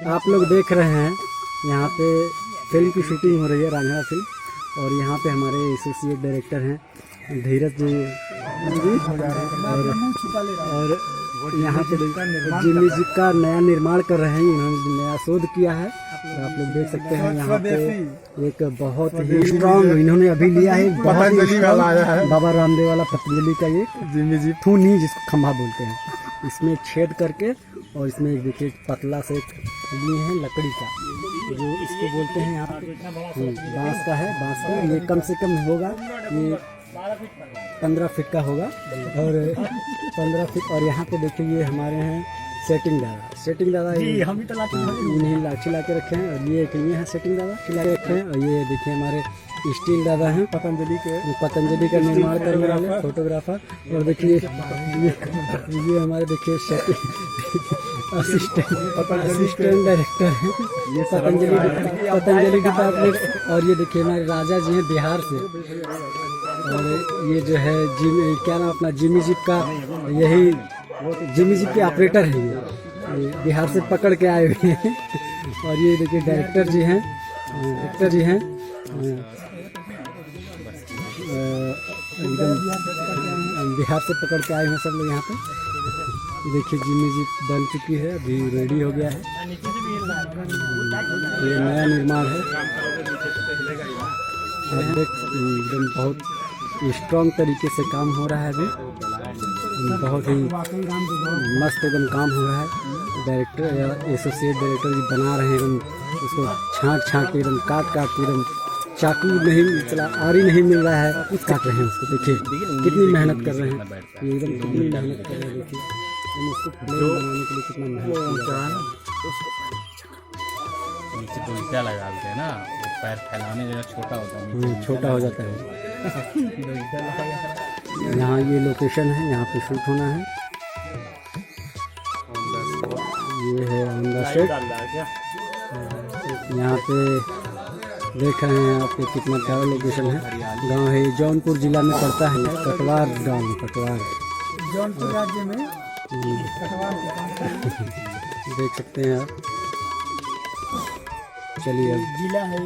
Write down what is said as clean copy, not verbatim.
आप लोग देख रहे हैं यहाँ पे फिल्म की शूटिंग हो रही है, रांझना फिल्म। और यहाँ पे हमारे एसोसिएट डायरेक्टर हैं धीरज जी और यहाँ पे जिम्मी जी का नया निर्माण कर रहे हैं। इन्होंने नया शोध किया है तो आप लोग देख सकते हैं। यहाँ पे एक बहुत ही स्ट्रॉन्ग इन्होंने अभी लिया है, बहुत ही strong बाबा रामदेव वाला पतंजलि का ये जिम्मी जी थूनी जिसको खंभा बोलते हैं, इसमें छेद करके और इसमें एक देखिए पतला से लिए हैं लकड़ी का, जो इसको बोलते हैं यहाँ पे बांस का है। बांस का ये कम से कम होगा, ये 15 फीट का होगा और 15 फीट। और यहाँ पे देखिए ये हमारे हैं सेटिंग दादा हम ही तो लाठी ला के रखे हैं। और ये हैं सेटिंग दादा खिला के रखे हैं। और ये देखिए हमारे स्टील दादा हैं पतंजलि का निर्माण करने वाले फोटोग्राफर। और देखिए ये हमारे देखिए असिस्टेंट डायरेक्टर हैं ये पतंजलि डिपार्टमेंट। और ये देखिए हमारे राजा जी हैं बिहार से। और ये जो है क्या नाम अपना जिम्मी जीप का, यही जिम्मी जीप के ऑपरेटर हैं ये बिहार से पकड़ के आए हुए हैं। और ये देखिए डायरेक्टर जी हैं एकदम बिहार से पकड़ के आए हैं सब लोग यहाँ पे। देखिए जिम्मी जीप बन चुकी है, अभी रेडी हो गया है, ये नया निर्माण है। एकदम बहुत स्ट्रॉन्ग तरीके से काम हो रहा है, अभी बहुत ही मस्त एकदम काम हो रहा है। डायरेक्टर या एसोसिएट डायरेक्टर जी बना रहे हैं एकदम, उसको छाँट के एकदम काट के एकदम चाकू नहीं चला, आरी नहीं मिल रहा है, काट रहे हैं उसको। देखिए कितनी मेहनत कर रहे हैं, ये एकदम कितनी मेहनत कर रहे हैं। देखिए हम उसको प्लेन बनाने के लिए कितना मेहनत कर रहे हैं। नीचे उल्टा लगाते हैं ना, वो पैर फैलाने जगह छोटा हो जाता है। यहाँ ये लोकेशन है, यहाँ पे शूट होना है। ये है ऑन द सेट। यहाँ पे देख रहे हैं आप कितना प्यारा लोकेशन है। गांव है जौनपुर जिला में पड़ता है, कटवार गांव, कटवार जौनपुर राज्य में देख सकते हैं आप। चलिए अब जिला है।